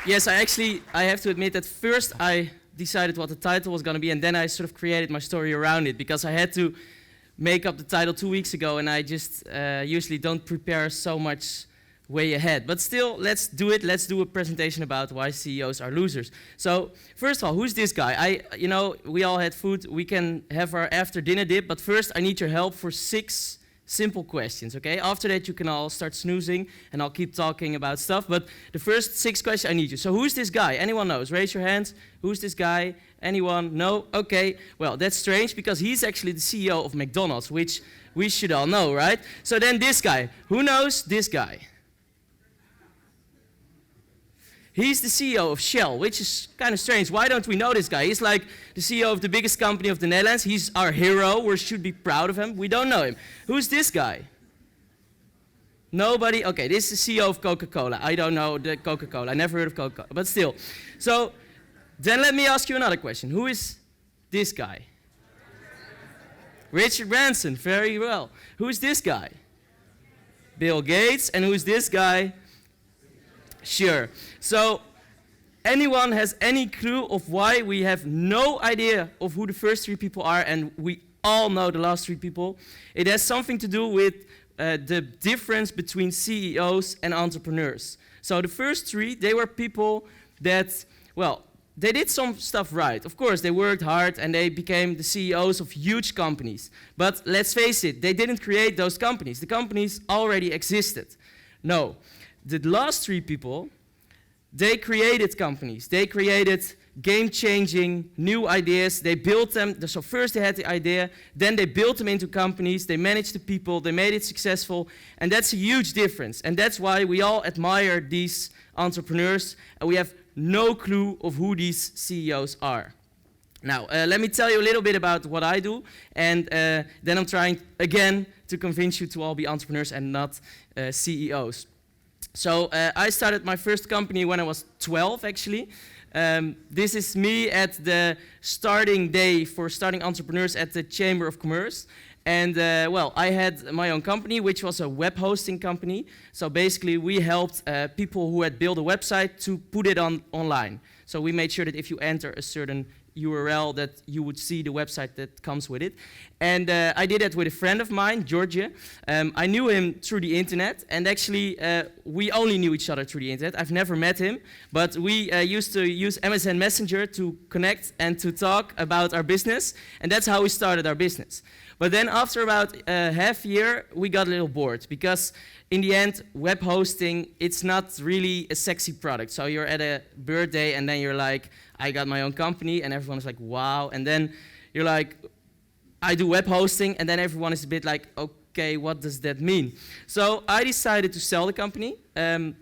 Yes, I have to admit that first I decided what the title was going to be, and then I sort of created my story around it, because I had to make up the title 2 weeks ago, and I just usually don't prepare so much way ahead. But still, let's do it. Let's do a presentation about why CEOs are losers. So, first of all, who's this guy? We all had food. We can have our after dinner dip, but first I need your help for 6 simple questions, okay? After that, you can all start snoozing, and I'll keep talking about stuff. But the first 6 questions, I need you. So who's this guy? Anyone knows? Raise your hands. Who's this guy? Anyone? No? Okay. Well, that's strange, because he's actually the CEO of McDonald's, which we should all know, right? So then this guy. Who knows this guy? He's the CEO of Shell, which is kind of strange. Why don't we know this guy? He's like the CEO of the biggest company of the Netherlands. He's our hero. We should be proud of him. We don't know him. Who's this guy? Nobody? Okay, this is the CEO of Coca-Cola. I don't know the Coca-Cola. I never heard of Coca-Cola, but still. So then let me ask you another question. Who is this guy? Richard Branson. Very well. Who's this guy? Bill Gates. And who's this guy? Sure. So, anyone has any clue of why we have no idea of who the first 3 people are, and we all know the last 3 people? It has something to do with the difference between CEOs and entrepreneurs. So the first 3, they were people that, well, they did some stuff right. Of course, they worked hard and they became the CEOs of huge companies. But let's face it, they didn't create those companies. The companies already existed. No. The last 3 people, they created companies. They created game-changing new ideas. They built them. So first they had the idea, then they built them into companies. They managed the people. They made it successful. And that's a huge difference. And that's why we all admire these entrepreneurs. And we have no clue of who these CEOs are. Now, let me tell you a little bit about what I do. And then I'm trying, again, to convince you to all be entrepreneurs and not CEOs. So I started my first company when I was 12, actually. This is me at the starting day for starting entrepreneurs at the Chamber of Commerce. And well, I had my own company, which was a web hosting company. So basically, we helped people who had built a website to put it online. So we made sure that if you enter a certain URL that you would see the website that comes with it. And I did that with a friend of mine, Georgia. I knew him through the internet, and actually we only knew each other through the internet. I've never met him, but we used to use MSN Messenger to connect and to talk about our business, and that's how we started our business. But then after about half a year, we got a little bored, because in the end, web hosting, it's not really a sexy product. So you're at a birthday, and then you're like, I got my own company, and everyone is like, wow. And then you're like, I do web hosting, and then everyone is a bit like, okay, what does that mean? So I decided to sell the company.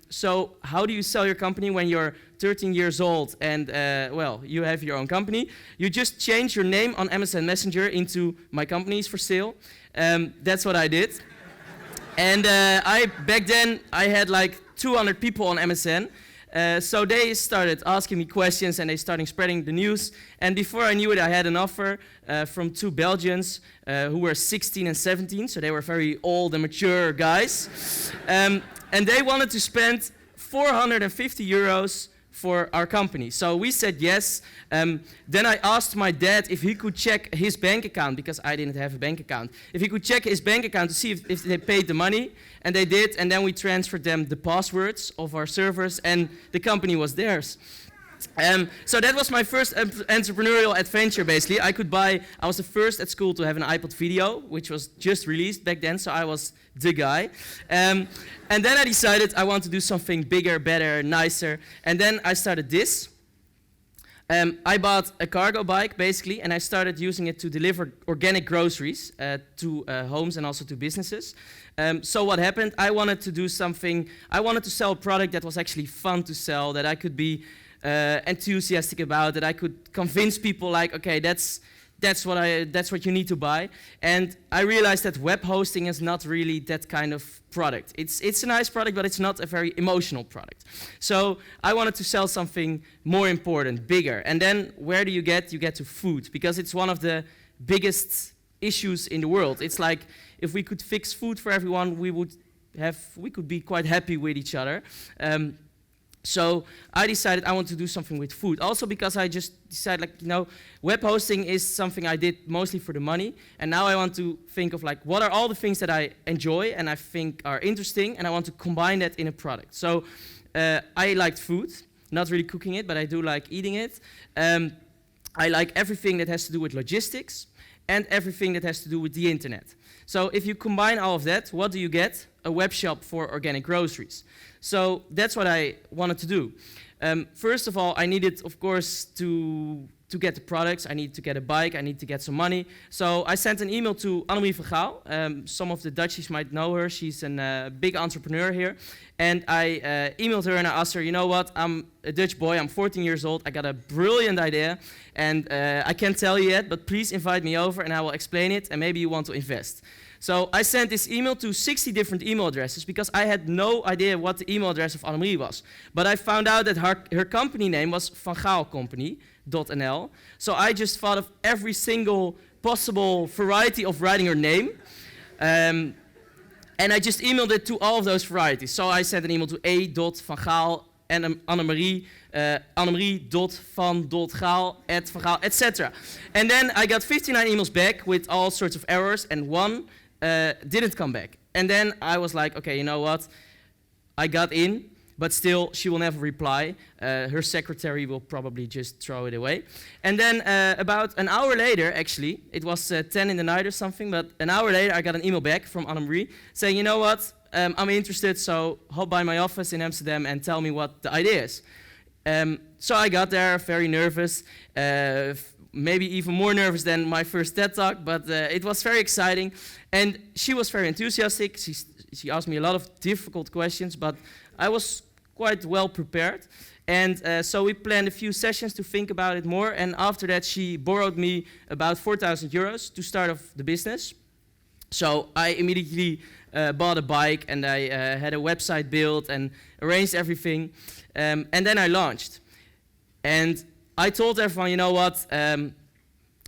So how do you sell your company when you're 13 years old and, well, you have your own company? You just change your name on MSN Messenger into my company is for sale. That's what I did. And back then, I had like 200 people on MSN. So they started asking me questions, and they started spreading the news. And before I knew it, I had an offer from 2 Belgians who were 16 and 17, so they were very old and mature guys. And they wanted to spend 450 euros for our company. So we said yes. Then I asked my dad if he could check his bank account, because I didn't have a bank account. If he could check his bank account to see if they paid the money, and they did, and then we transferred them the passwords of our servers, and the company was theirs. So that was my first entrepreneurial adventure, basically. I was the first at school to have an iPod video, which was just released back then, so I was the guy. And then I decided I want to do something bigger, better, nicer, and then I started this. I bought a cargo bike, basically, and I started using it to deliver organic groceries to homes and also to businesses. So what happened? I wanted to sell a product that was actually fun to sell, that I could be enthusiastic about, that I could convince people like, okay, that's what you need to buy. And I realized that web hosting is not really that kind of product. It's a nice product, but it's not a very emotional product. So I wanted to sell something more important, bigger. And then where do you get? You get to food, because it's one of the biggest issues in the world. It's like if we could fix food for everyone, we could be quite happy with each other. So I decided I want to do something with food. Also because I just decided, like, you know, web hosting is something I did mostly for the money. And now I want to think of, like, what are all the things that I enjoy and I think are interesting, and I want to combine that in a product. So I liked food, not really cooking it, but I do like eating it. I like everything that has to do with logistics and everything that has to do with the internet. So if you combine all of that, what do you get? A web shop for organic groceries. So that's what I wanted to do. First of all, I needed, of course, to get the products. I needed to get a bike. I need to get some money. So I sent an email to Annemarie van Gaal. Some of the Dutchies might know her. She's a big entrepreneur here. And I emailed her and I asked her, you know what, I'm a Dutch boy. I'm 14 years old. I got a brilliant idea. And I can't tell you yet, but please invite me over and I will explain it. And maybe you want to invest. So I sent this email to 60 different email addresses because I had no idea what the email address of Annemarie was. But I found out that her company name was Van Gaal Company.nl. So I just thought of every single possible variety of writing her name. And I just emailed it to all of those varieties. So I sent an email to A.Van Gaal and Annemarie, Annemarie.van.gaal@Van Gaal, etc. And then I got 59 emails back with all sorts of errors, and one didn't come back. And then I was like, okay, you know what? I got in, but still, she will never reply. Her secretary will probably just throw it away. And then about an hour later, actually, it was 10 in the night or something, but an hour later, I got an email back from Annemarie saying, you know what? I'm interested, so hop by my office in Amsterdam and tell me what the idea is. So I got there, very nervous, maybe even more nervous than my first TED Talk, but it was very exciting. And she was very enthusiastic. She asked me a lot of difficult questions, but I was quite well prepared. And so we planned a few sessions to think about it more. And after that, she borrowed me about 4,000 euros to start off the business. So I immediately bought a bike and I had a website built and arranged everything. And then I launched. And I told everyone, you know what,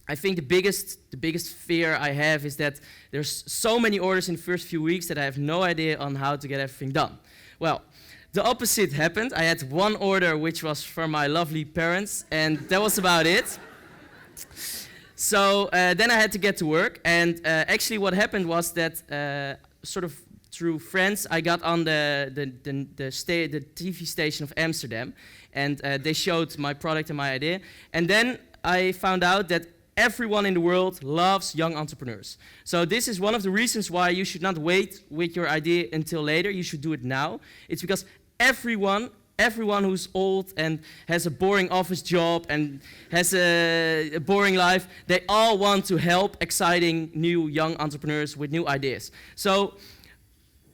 I think the biggest fear I have is that there's so many orders in the first few weeks that I have no idea on how to get everything done. Well, the opposite happened. I had one order which was for my lovely parents, and that was about it. So then I had to get to work, and actually what happened was that sort of through friends, I got on the TV station of Amsterdam, and they showed my product and my idea. And then I found out that everyone in the world loves young entrepreneurs. So this is one of the reasons why you should not wait with your idea until later. You should do it now. It's because everyone who's old and has a boring office job and has a boring life, they all want to help exciting new young entrepreneurs with new ideas. So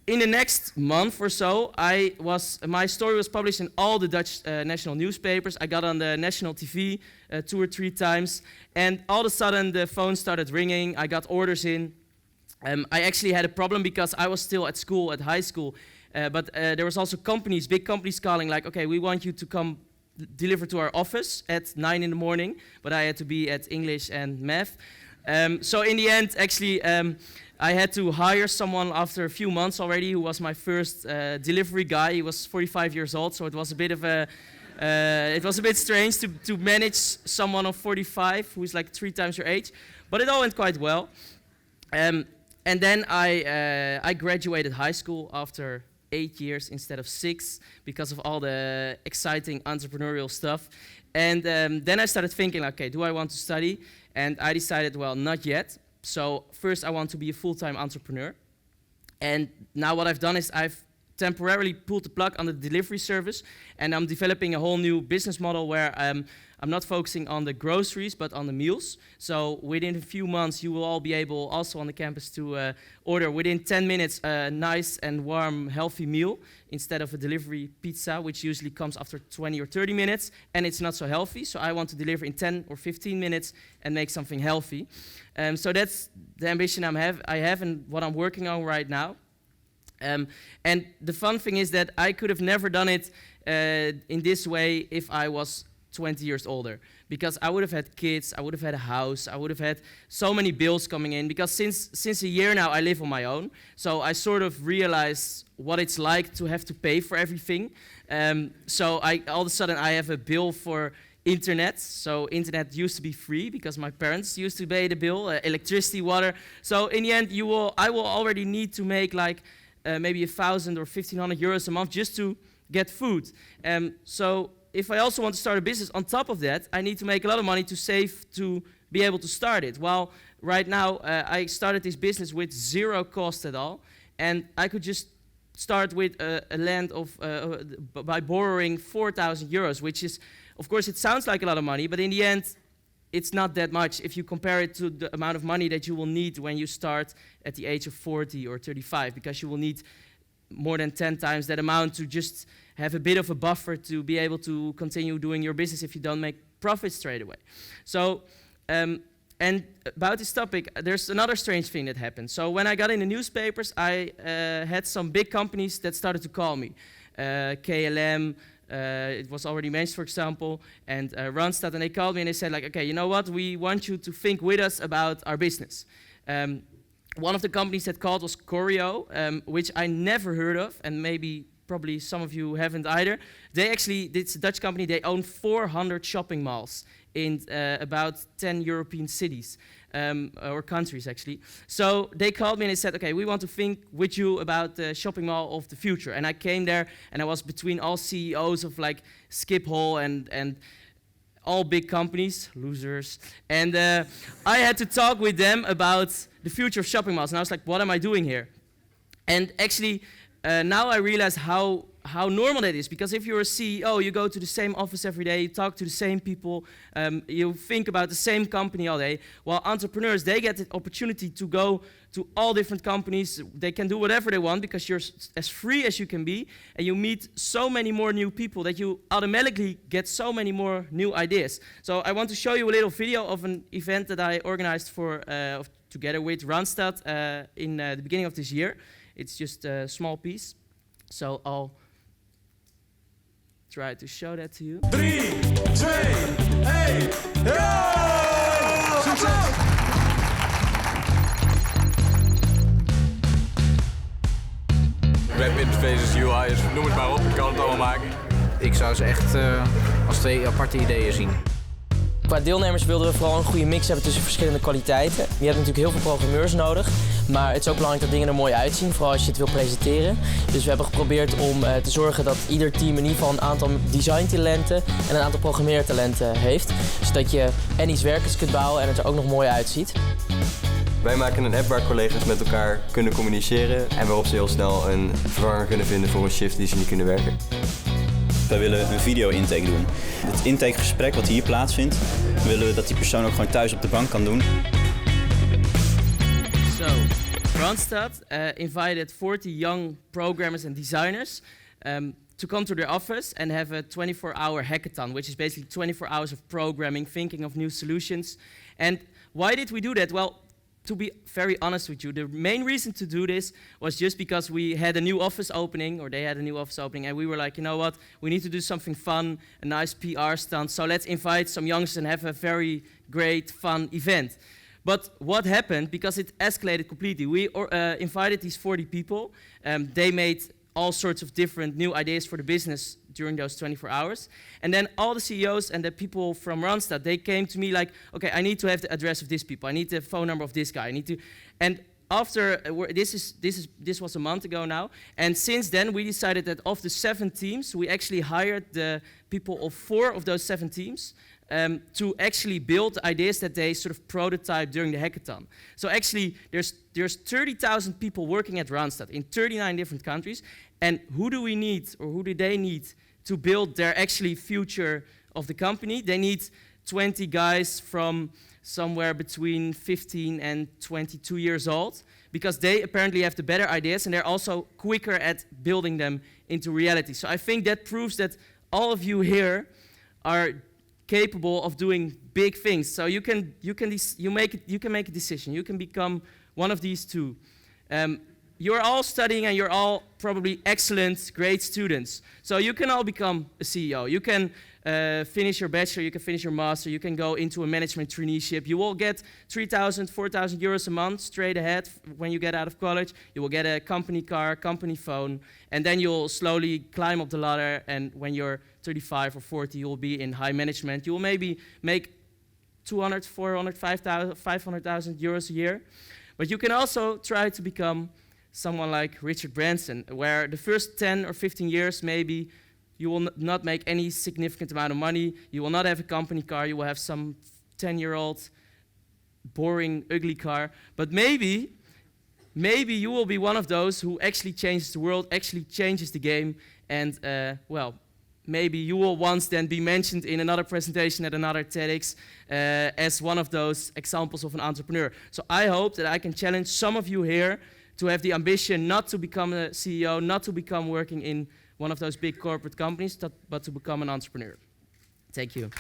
in the next month or so, my story was published in all the Dutch national newspapers. I got on the national TV 2 or 3 times, and all of a sudden the phone started ringing. I got orders in. I actually had a problem because I was still at school, at high school, but there was also big companies calling like, okay, we want you to come deliver to our office at 9 in the morning, but I had to be at English and math. So in the end, actually, I had to hire someone after a few months already who was my first delivery guy. He was 45 years old, so it was a bit of it was a bit strange to manage someone of 45 who is like 3 times your age, but it all went quite well. And then I graduated high school after 8 years instead of 6 because of all the exciting entrepreneurial stuff. And then I started thinking, okay, do I want to study? And I decided, well, not yet. So first I want to be a full-time entrepreneur. And now what I've done is I've temporarily pulled the plug on the delivery service, and I'm developing a whole new business model where I'm not focusing on the groceries, but on the meals. So within a few months, you will all be able, also on the campus, to order within 10 minutes a nice and warm, healthy meal instead of a delivery pizza, which usually comes after 20 or 30 minutes, and it's not so healthy. So I want to deliver in 10 or 15 minutes and make something healthy. So that's the ambition I have and what I'm working on right now. And the fun thing is that I could have never done it in this way if I was 20 years older, because I would have had kids, I would have had a house, I would have had so many bills coming in, because since a year now I live on my own, so I sort of realized what it's like to have to pay for everything. So all of a sudden I have a bill for internet. So internet used to be free because my parents used to pay the bill, electricity, water. So in the end, I will already need to make like maybe 1,000 or 1,500 euros a month just to get food. So if I also want to start a business on top of that, I need to make a lot of money to save to be able to start it. Well, right now, I started this business with 0 cost at all, and I could just start with a land of, by borrowing 4,000 euros, which is, of course, it sounds like a lot of money, but in the end, it's not that much if you compare it to the amount of money that you will need when you start at the age of 40 or 35, because you will need more than 10 times that amount to just have a bit of a buffer to be able to continue doing your business if you don't make profit straight away. So, and about this topic, there's another strange thing that happened. So when I got in the newspapers, I had some big companies that started to call me. KLM, it was already mentioned, for example, and Randstad, and they called me and they said, like, okay, you know what, we want you to think with us about our business. One of the companies that called was Choreo, which I never heard of, and probably some of you haven't either. They actually, it's a Dutch company, they own 400 shopping malls in about 10 European cities, or countries actually. So they called me and they said, okay, we want to think with you about the shopping mall of the future. And I came there and I was between all CEOs of like Schiphol and all big companies, losers. And I had to talk with them about the future of shopping malls. And I was like, what am I doing here? And actually, now I realize how normal that is, because if you're a CEO, you go to the same office every day, you talk to the same people, you think about the same company all day, while entrepreneurs, they get the opportunity to go to all different companies, they can do whatever they want because you're as free as you can be, and you meet so many more new people that you automatically get so many more new ideas. So I want to show you a little video of an event that I organized for together with Randstad in the beginning of this year. It's just a small piece, so I'll try to show that to you. 3, 2, 1, go! Succes! Web interfaces, UI's, noem het maar op, ik kan het allemaal maken. Ik zou ze echt als 2 aparte ideeën zien. Qua deelnemers wilden we vooral een goede mix hebben tussen verschillende kwaliteiten. Je hebt natuurlijk heel veel programmeurs nodig, maar het is ook belangrijk dat dingen er mooi uitzien, vooral als je het wil presenteren. Dus we hebben geprobeerd om te zorgen dat ieder team in ieder geval een aantal designtalenten en een aantal programmeertalenten heeft. Zodat je en iets werkends kunt bouwen en het er ook nog mooi uitziet. Wij maken een app waar collega's met elkaar kunnen communiceren en waarop ze heel snel een vervanger kunnen vinden voor een shift die ze niet kunnen werken. Wij willen een video-intake doen. Het intakegesprek wat hier plaatsvindt, willen we dat die persoon ook gewoon thuis op de bank kan doen. So, Randstad invited 40 young programmers and designers to come to their office and have a 24-hour hackathon, which is basically 24 hours of programming, thinking of new solutions. And why did we do that? Well, to be very honest with you, the main reason to do this was just because we had a new office opening, or they had a new office opening, and we were like, you know what, we need to do something fun, a nice PR stunt, so let's invite some youngsters and have a very great, fun event. But what happened, because it escalated completely, we invited these 40 people, they made all sorts of different new ideas for the business during those 24 hours. And then all the CEOs and the people from Randstad, they came to me like, okay, I need to have the address of this people. I need the phone number of this guy. I need to, and after, this was a month ago now, and since then we decided that of the 7 teams, we actually hired the people of 4 of those 7 teams to actually build ideas that they sort of prototype during the hackathon. So actually, there's 30,000 people working at Randstad in 39 different countries, and who do we need, or who do they need to build their actually future of the company? They need 20 guys from somewhere between 15 and 22 years old, because they apparently have the better ideas, and they're also quicker at building them into reality. So I think that proves that all of you here are capable of doing big things. So you can make a decision. You can become one of these 2. You're all studying and you're all probably excellent, great students. So you can all become a CEO. You can finish your bachelor, you can finish your master, you can go into a management traineeship. You will get 3,000, 4,000 euros a month straight ahead when you get out of college. You will get a company car, company phone, and then you'll slowly climb up the ladder, and when you're 35 or 40, you'll be in high management. You will maybe make 200, 400, 500,000 euros a year. But you can also try to become someone like Richard Branson, where the first 10 or 15 years maybe you will not make any significant amount of money, you will not have a company car, you will have some 10-year-old boring, ugly car, but maybe you will be one of those who actually changes the world, actually changes the game, and well, maybe you will once then be mentioned in another presentation at another TEDx as one of those examples of an entrepreneur. So I hope that I can challenge some of you here to have the ambition not to become a CEO, not to become working in one of those big corporate companies, but to become an entrepreneur. Thank you.